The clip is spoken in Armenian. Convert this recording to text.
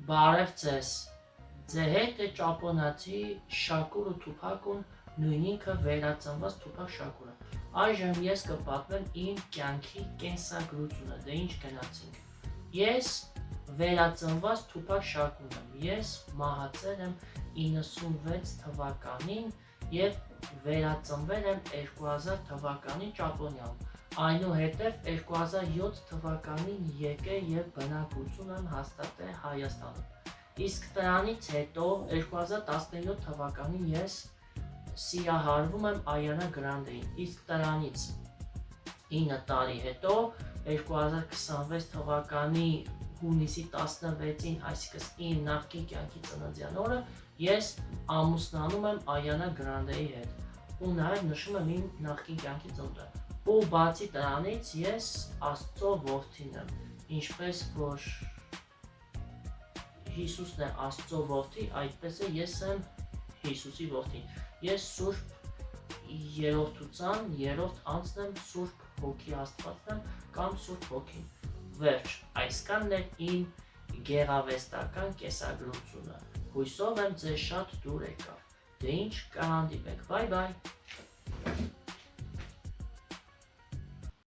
Բարև ձեզ, ձեր հետ է ճապոնացի Շակուրը Թուփակուն, նույն ինքը վերածնված Թուփակ Շակուրը։ Այժմ ես կպատմեմ իմ կյանքի կենսագրությունը, դե ինչ գնացինք։ Ես վերածնված Թուփակ Շակուրն եմ, ես մահացել եմ 96 թվականին և վերածնվել եմ 2000 թվականին Ճապոնիայում։ Այնուհետև 2007 թվականին եկել և բնակություն եմ հաստատել Հայաստանում։ Իսկ դրանից հետո 2017 թվականին ես սիրահարվում եմ Արիանա Գրանդեին, իսկ դրանից 9 տարի հետո 2026 թվականի հունիսի 16-ին, այսինքն իմ նախկին կյանքի ծննդյան օրը, ես ամուսնանում եմ Արիանա Գրանդեի հետ ու նաև նշում եմ իմ նախկին կյանքի ծնունդը։ Ու բացի դրանից ես Աստծո որդին եմ, ինչպես որ Հիսուսն է Աստծո որդի, այդպես է ես եմ Հիսուսի որդին։ Ես Սուրբ Երրորդության երրորդ անձն եմ, Սուրբ Հոգի Աստվածն եմ կամ Սուրբ Հոգին։ Վերջ, այսքանն է իմ գեղարվեստական կենսագրությունը։ Հույսով եմ ձեզ շատ դուր եկավ։ Դե ինչ, կհանդիպենք, բայ բայ։